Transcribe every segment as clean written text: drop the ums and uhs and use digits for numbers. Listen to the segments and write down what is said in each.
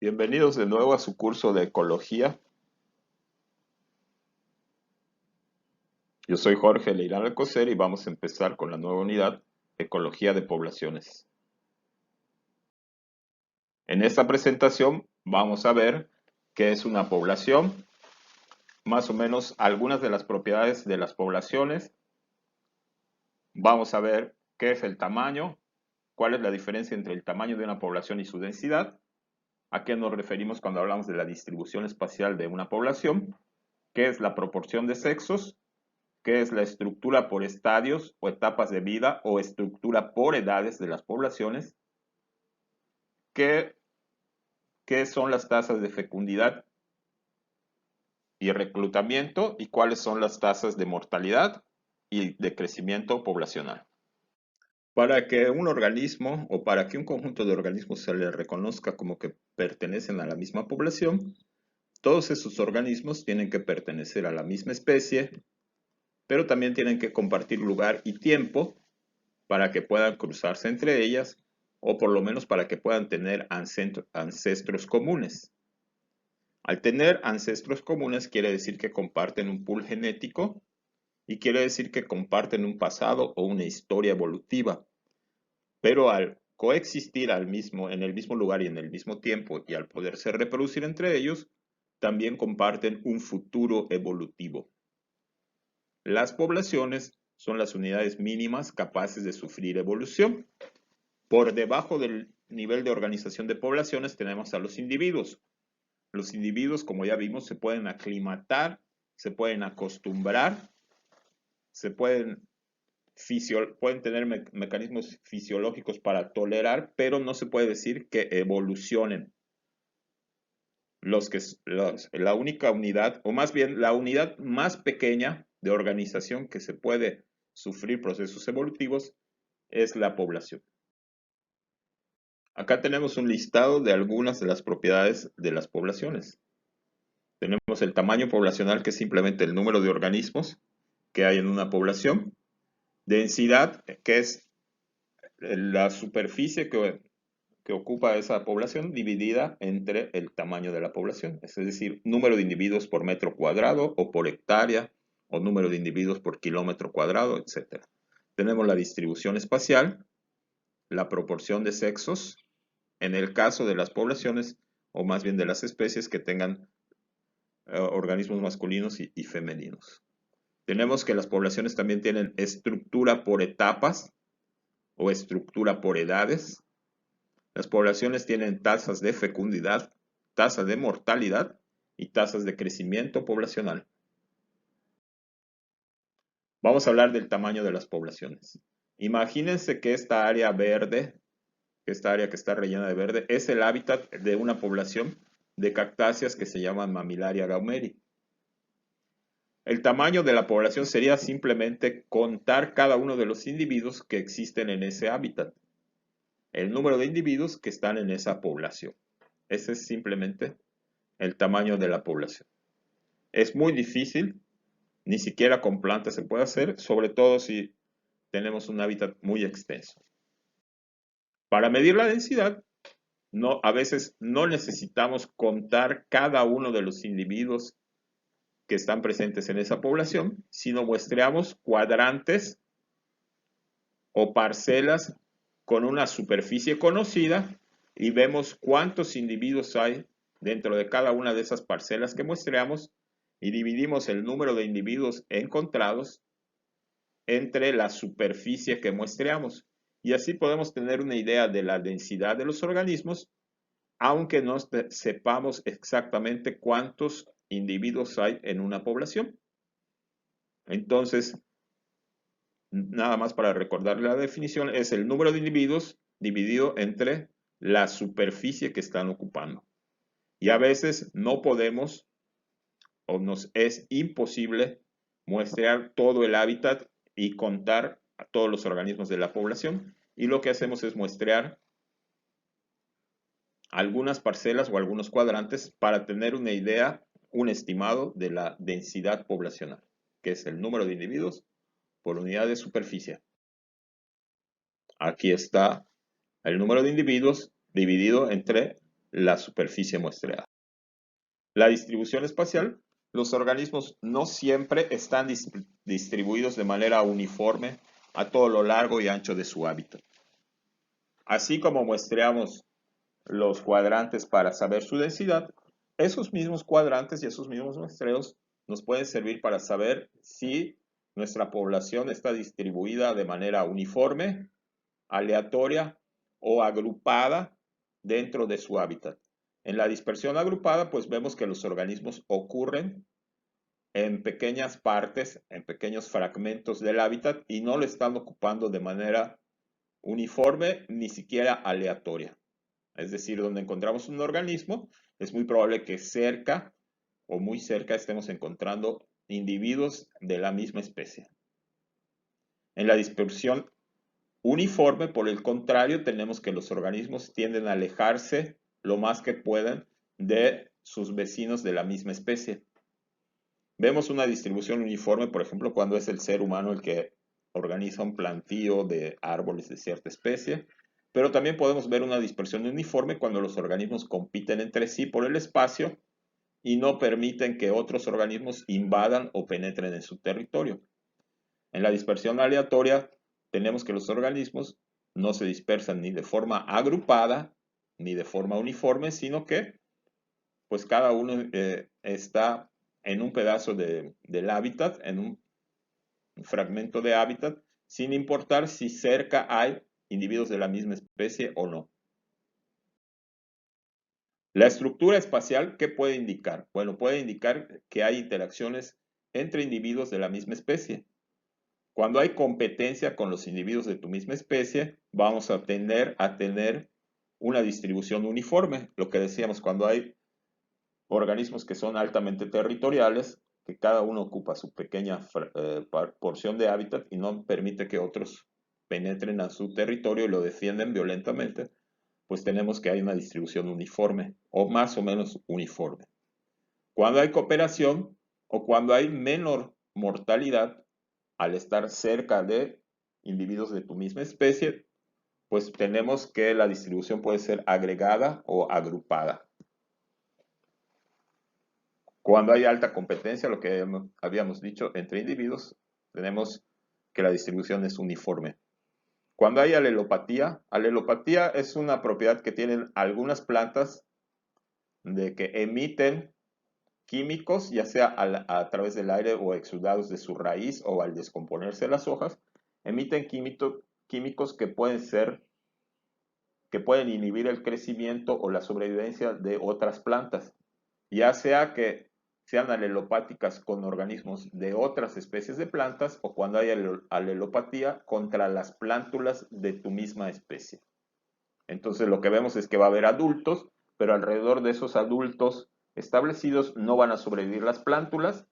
Bienvenidos de nuevo a su curso de ecología. Yo soy Jorge Leirán Alcocer y vamos a empezar con la nueva unidad, Ecología de Poblaciones. En esta presentación vamos a ver qué es una población, más o menos algunas de las propiedades de las poblaciones. Vamos a ver qué es el tamaño, cuál es la diferencia entre el tamaño de una población y su densidad, a qué nos referimos cuando hablamos de la distribución espacial de una población, qué es la proporción de sexos, qué es la estructura por estadios o etapas de vida o estructura por edades de las poblaciones, qué son las tasas de fecundidad y reclutamiento y cuáles son las tasas de mortalidad y de crecimiento poblacional. Para que un organismo o para que un conjunto de organismos se le reconozca como que pertenecen a la misma población, todos esos organismos tienen que pertenecer a la misma especie, pero también tienen que compartir lugar y tiempo para que puedan cruzarse entre ellas o por lo menos para que puedan tener ancestros comunes. Al tener ancestros comunes quiere decir que comparten un pool genético y quiere decir que comparten un pasado o una historia evolutiva. Pero al coexistir en el mismo lugar y en el mismo tiempo y al poderse reproducir entre ellos, también comparten un futuro evolutivo. Las poblaciones son las unidades mínimas capaces de sufrir evolución. Por debajo del nivel de organización de poblaciones tenemos a los individuos. Los individuos, como ya vimos, se pueden aclimatar, se pueden acostumbrar, pueden tener mecanismos fisiológicos para tolerar, pero no se puede decir que evolucionen. La única unidad, o más bien la unidad más pequeña de organización que se puede sufrir procesos evolutivos es la población. Acá tenemos un listado de algunas de las propiedades de las poblaciones. Tenemos el tamaño poblacional, que es simplemente el número de organismos que hay en una población. Densidad, que es la superficie que ocupa esa población dividida entre el tamaño de la población. Es decir, número de individuos por metro cuadrado o por hectárea, o número de individuos por kilómetro cuadrado, etc. Tenemos la distribución espacial, la proporción de sexos, en el caso de las poblaciones, o más bien de las especies que tengan organismos masculinos y femeninos. Tenemos que las poblaciones también tienen estructura por etapas o estructura por edades. Las poblaciones tienen tasas de fecundidad, tasas de mortalidad y tasas de crecimiento poblacional. Vamos a hablar del tamaño de las poblaciones. Imagínense que esta área verde, esta área que está rellena de verde, es el hábitat de una población de cactáceas que se llaman Mammillaria gaumeri. El tamaño de la población sería simplemente contar cada uno de los individuos que existen en ese hábitat. El número de individuos que están en esa población. Ese es simplemente el tamaño de la población. Es muy difícil, ni siquiera con plantas se puede hacer, sobre todo si tenemos un hábitat muy extenso. Para medir la densidad, a veces no necesitamos contar cada uno de los individuos que están presentes en esa población, sino muestreamos cuadrantes o parcelas con una superficie conocida y vemos cuántos individuos hay dentro de cada una de esas parcelas que muestreamos y dividimos el número de individuos encontrados entre la superficie que muestreamos. Y así podemos tener una idea de la densidad de los organismos, aunque no sepamos exactamente cuántos individuos hay en una población. Entonces, nada más para recordar la definición, es el número de individuos dividido entre la superficie que están ocupando. Y a veces no podemos o nos es imposible muestrear todo el hábitat y contar a todos los organismos de la población. Y lo que hacemos es muestrear algunas parcelas o algunos cuadrantes para tener una idea, un estimado de la densidad poblacional, que es el número de individuos por unidad de superficie. Aquí está el número de individuos dividido entre la superficie muestreada. La distribución espacial. Los organismos no siempre están distribuidos de manera uniforme a todo lo largo y ancho de su hábitat. Así como muestreamos los cuadrantes para saber su densidad, esos mismos cuadrantes y esos mismos muestreos nos pueden servir para saber si nuestra población está distribuida de manera uniforme, aleatoria o agrupada dentro de su hábitat. En la dispersión agrupada, pues vemos que los organismos ocurren en pequeñas partes, en pequeños fragmentos del hábitat y no lo están ocupando de manera uniforme ni siquiera aleatoria. Es decir, donde encontramos un organismo, es muy probable que cerca o muy cerca estemos encontrando individuos de la misma especie. En la dispersión uniforme, por el contrario, tenemos que los organismos tienden a alejarse lo más que puedan de sus vecinos de la misma especie. Vemos una distribución uniforme, por ejemplo, cuando es el ser humano el que organiza un plantío de árboles de cierta especie, pero también podemos ver una dispersión uniforme cuando los organismos compiten entre sí por el espacio y no permiten que otros organismos invadan o penetren en su territorio. En la dispersión aleatoria, tenemos que los organismos no se dispersan ni de forma agrupada ni de forma uniforme, sino que pues cada uno está en un pedazo del hábitat, en un fragmento de hábitat, sin importar si cerca hay individuos de la misma especie o no. La estructura espacial, ¿qué puede indicar? Bueno, puede indicar que hay interacciones entre individuos de la misma especie. Cuando hay competencia con los individuos de tu misma especie, vamos a tender a tener una distribución uniforme. Lo que decíamos, cuando hay organismos que son altamente territoriales, que cada uno ocupa su pequeña porción de hábitat y no permite que otros penetren a su territorio y lo defienden violentamente, pues tenemos que hay una distribución uniforme o más o menos uniforme. Cuando hay cooperación o cuando hay menor mortalidad, al estar cerca de individuos de tu misma especie, pues tenemos que la distribución puede ser agregada o agrupada. Cuando hay alta competencia, lo que habíamos dicho, entre individuos, tenemos que la distribución es uniforme. Cuando hay alelopatía es una propiedad que tienen algunas plantas de que emiten químicos, ya sea a través del aire o exudados de su raíz o al descomponerse las hojas, emiten químicos que pueden inhibir el crecimiento o la sobrevivencia de otras plantas, ya sea que sean alelopáticas con organismos de otras especies de plantas o cuando hay alelopatía contra las plántulas de tu misma especie. Entonces lo que vemos es que va a haber adultos, pero alrededor de esos adultos establecidos no van a sobrevivir las plántulas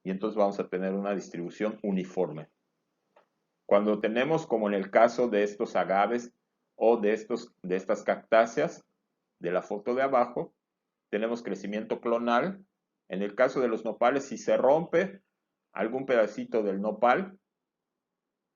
y entonces vamos a tener una distribución uniforme. Cuando tenemos, como en el caso de estos agaves o de estas cactáceas, de la foto de abajo, tenemos crecimiento clonal. En el caso de los nopales, si se rompe algún pedacito del nopal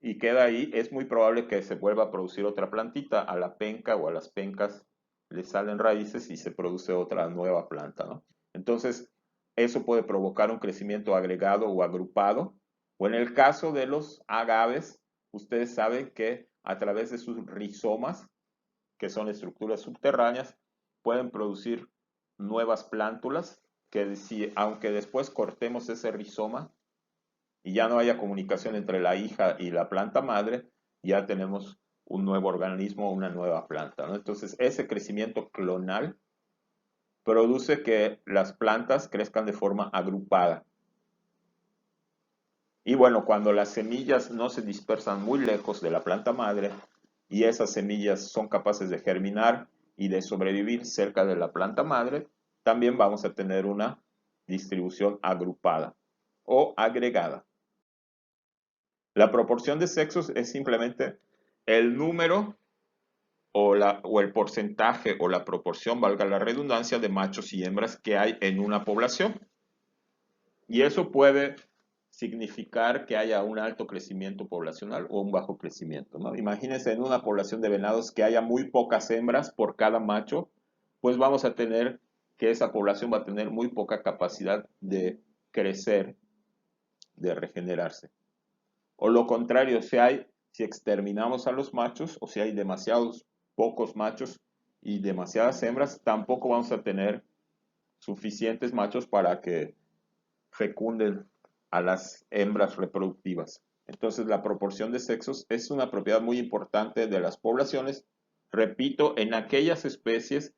y queda ahí, es muy probable que se vuelva a producir otra plantita. A la penca o a las pencas le salen raíces y se produce otra nueva planta, ¿no? Entonces, eso puede provocar un crecimiento agregado o agrupado. O en el caso de los agaves, ustedes saben que a través de sus rizomas, que son estructuras subterráneas, pueden producir nuevas plántulas que si, aunque después cortemos ese rizoma y ya no haya comunicación entre la hija y la planta madre, ya tenemos un nuevo organismo, una nueva planta, ¿no? Entonces, ese crecimiento clonal produce que las plantas crezcan de forma agrupada. Y bueno, cuando las semillas no se dispersan muy lejos de la planta madre y esas semillas son capaces de germinar y de sobrevivir cerca de la planta madre, también vamos a tener una distribución agrupada o agregada. La proporción de sexos es simplemente el número o el porcentaje o la proporción, valga la redundancia, de machos y hembras que hay en una población. Y eso puede significar que haya un alto crecimiento poblacional o un bajo crecimiento, ¿no? Imagínense en una población de venados que haya muy pocas hembras por cada macho, pues vamos a tener que esa población va a tener muy poca capacidad de crecer, de regenerarse. O lo contrario, si exterminamos a los machos, o si hay demasiados pocos machos y demasiadas hembras, tampoco vamos a tener suficientes machos para que fecunden a las hembras reproductivas. Entonces, la proporción de sexos es una propiedad muy importante de las poblaciones, repito, en aquellas especies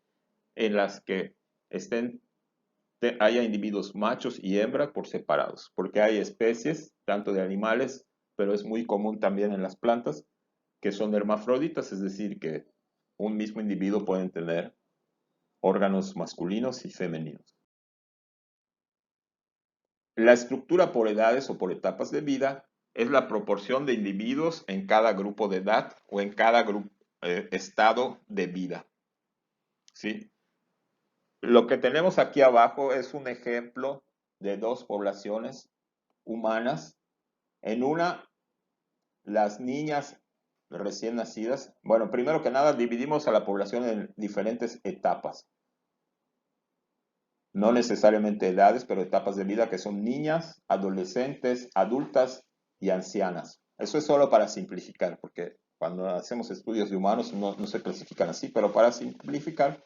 en las que haya individuos machos y hembras por separados, porque hay especies, tanto de animales, pero es muy común también en las plantas, que son hermafroditas, es decir, que un mismo individuo puede tener órganos masculinos y femeninos. La estructura por edades o por etapas de vida es la proporción de individuos en cada grupo de edad o en cada estado de vida. ¿Sí? Lo que tenemos aquí abajo es un ejemplo de dos poblaciones humanas. En una, las niñas recién nacidas. Bueno, primero que nada, dividimos a la población en diferentes etapas. No necesariamente edades, pero etapas de vida que son niñas, adolescentes, adultas y ancianas. Eso es solo para simplificar, porque cuando hacemos estudios de humanos no se clasifican así, pero para simplificar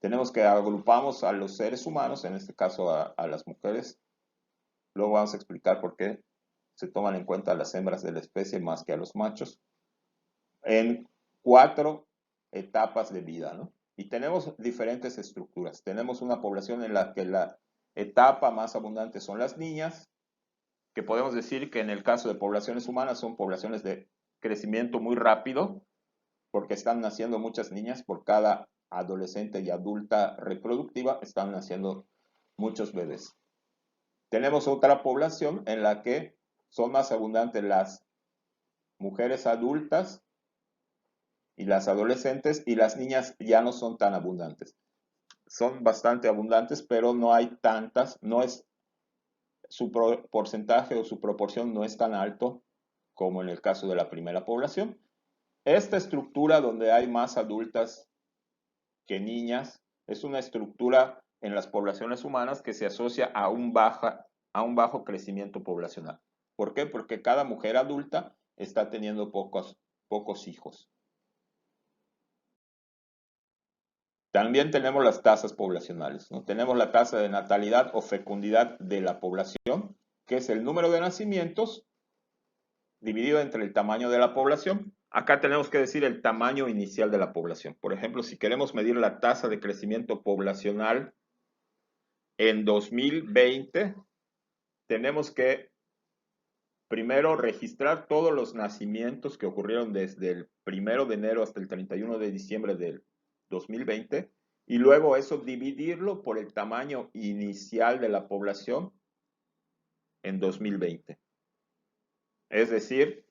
tenemos que agrupamos a los seres humanos, en este caso a las mujeres. Luego vamos a explicar por qué se toman en cuenta a las hembras de la especie más que a los machos, en 4 etapas de vida, ¿no? Y tenemos diferentes estructuras. Tenemos una población en la que la etapa más abundante son las niñas, que podemos decir que en el caso de poblaciones humanas son poblaciones de crecimiento muy rápido, porque están naciendo muchas niñas por cada adolescente y adulta reproductiva, están naciendo muchos bebés. Tenemos otra población en la que son más abundantes las mujeres adultas y las adolescentes, y las niñas ya no son tan abundantes. Son bastante abundantes, pero no hay tantas, no es su porcentaje o su proporción no es tan alto como en el caso de la primera población. Esta estructura donde hay más adultas que niñas es una estructura en las poblaciones humanas que se asocia a un bajo crecimiento poblacional. ¿Por qué? Porque cada mujer adulta está teniendo pocos hijos. También tenemos las tasas poblacionales, ¿no? Tenemos la tasa de natalidad o fecundidad de la población, que es el número de nacimientos dividido entre el tamaño de la población. Acá tenemos que decir el tamaño inicial de la población. Por ejemplo, si queremos medir la tasa de crecimiento poblacional en 2020, tenemos que primero registrar todos los nacimientos que ocurrieron desde el 1 de enero hasta el 31 de diciembre del 2020 y luego eso dividirlo por el tamaño inicial de la población en 2020. Es decir,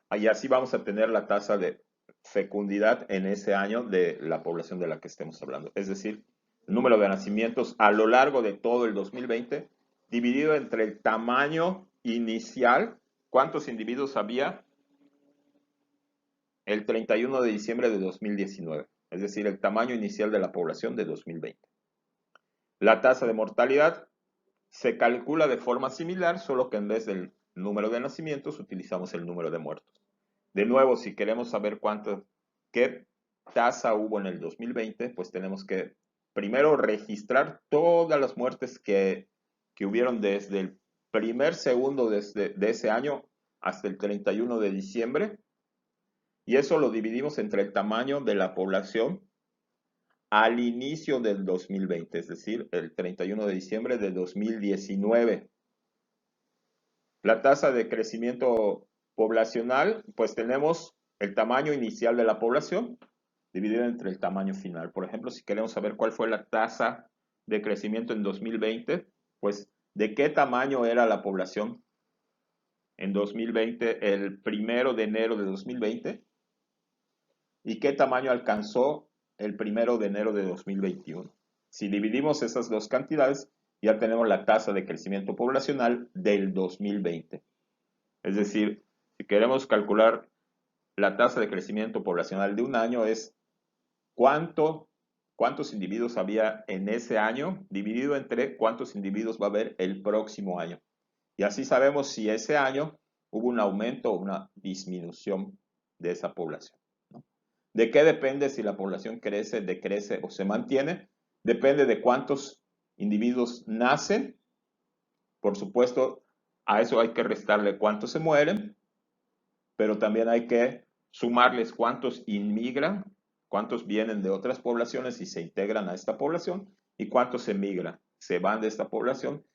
ahí así vamos a tener la tasa de fecundidad en ese año de la población de la que estemos hablando. Es decir, el número de nacimientos a lo largo de todo el 2020 dividido entre el tamaño inicial, ¿cuántos individuos había el 31 de diciembre de 2019? Es decir, el tamaño inicial de la población de 2020. La tasa de mortalidad se calcula de forma similar, solo que en vez del número de nacimientos utilizamos el número de muertos. De nuevo, si queremos saber qué tasa hubo en el 2020, pues tenemos que primero registrar todas las muertes que hubieron desde el primer segundo de ese año hasta el 31 de diciembre. Y eso lo dividimos entre el tamaño de la población al inicio del 2020, es decir, el 31 de diciembre de 2019. La tasa de crecimiento poblacional, pues tenemos el tamaño inicial de la población dividido entre el tamaño final. Por ejemplo, si queremos saber cuál fue la tasa de crecimiento en 2020, pues de qué tamaño era la población en 2020, el 1 de enero de 2020, y qué tamaño alcanzó el 1 de enero de 2021. Si dividimos esas dos cantidades, ya tenemos la tasa de crecimiento poblacional del 2020. Es decir, si queremos calcular la tasa de crecimiento poblacional de un año es cuánto cuántos individuos había en ese año, dividido entre cuántos individuos va a haber el próximo año. Y así sabemos si ese año hubo un aumento o una disminución de esa población, ¿no? ¿De qué depende si la población crece, decrece o se mantiene? Depende de cuántos individuos nacen. Por supuesto, a eso hay que restarle cuántos se mueren, pero también hay que sumarles cuántos inmigran, cuántos vienen de otras poblaciones y se integran a esta población, y cuántos emigran, se van de esta población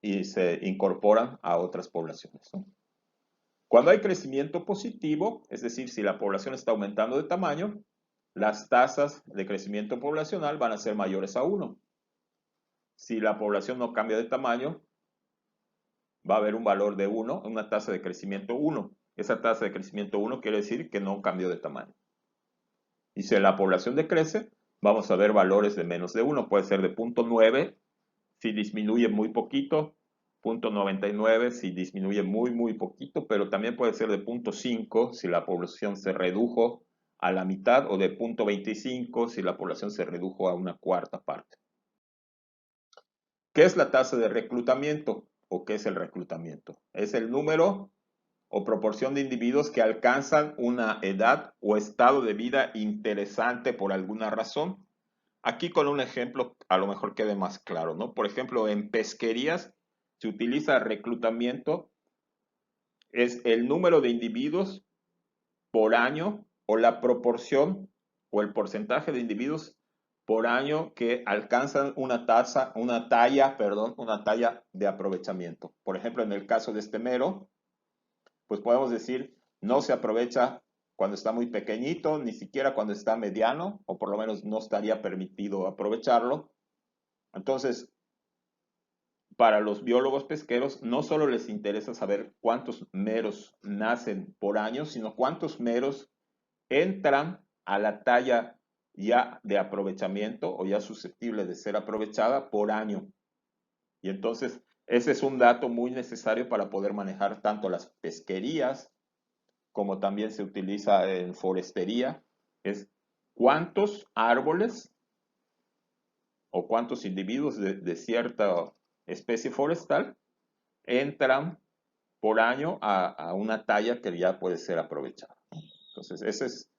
y se incorporan a otras poblaciones, ¿no? Cuando hay crecimiento positivo, es decir, si la población está aumentando de tamaño, las tasas de crecimiento poblacional van a ser mayores a 1. Si la población no cambia de tamaño, va a haber un valor de 1, una tasa de crecimiento 1. Esa tasa de crecimiento 1 quiere decir que no cambió de tamaño. Y si la población decrece, vamos a ver valores de menos de 1. Puede ser de 0.9 si disminuye muy poquito, 0.99 si disminuye muy poquito, pero también puede ser de 0.5 si la población se redujo a la mitad, o de 0.25 si la población se redujo a una cuarta parte. ¿Qué es la tasa de reclutamiento o qué es el reclutamiento? Es el número o proporción de individuos que alcanzan una edad o estado de vida interesante por alguna razón. Aquí con un ejemplo a lo mejor quede más claro, ¿no? Por ejemplo, en pesquerías se utiliza reclutamiento, es el número de individuos por año o la proporción o el porcentaje de individuos por año que alcanzan una talla de aprovechamiento. Por ejemplo, en el caso de este mero, pues podemos decir, no se aprovecha cuando está muy pequeñito, ni siquiera cuando está mediano, o por lo menos no estaría permitido aprovecharlo. Entonces, para los biólogos pesqueros, no solo les interesa saber cuántos meros nacen por año, sino cuántos meros entran a la talla ya de aprovechamiento o ya susceptible de ser aprovechada por año. Y entonces, ese es un dato muy necesario para poder manejar tanto las pesquerías como también se utiliza en forestería, es cuántos árboles o cuántos individuos de cierta especie forestal entran por año a una talla que ya puede ser aprovechada. Entonces, esa es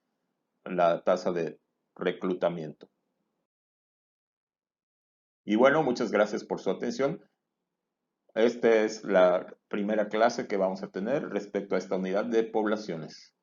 la tasa de reclutamiento. Y bueno, muchas gracias por su atención. Esta es la primera clase que vamos a tener respecto a esta unidad de poblaciones.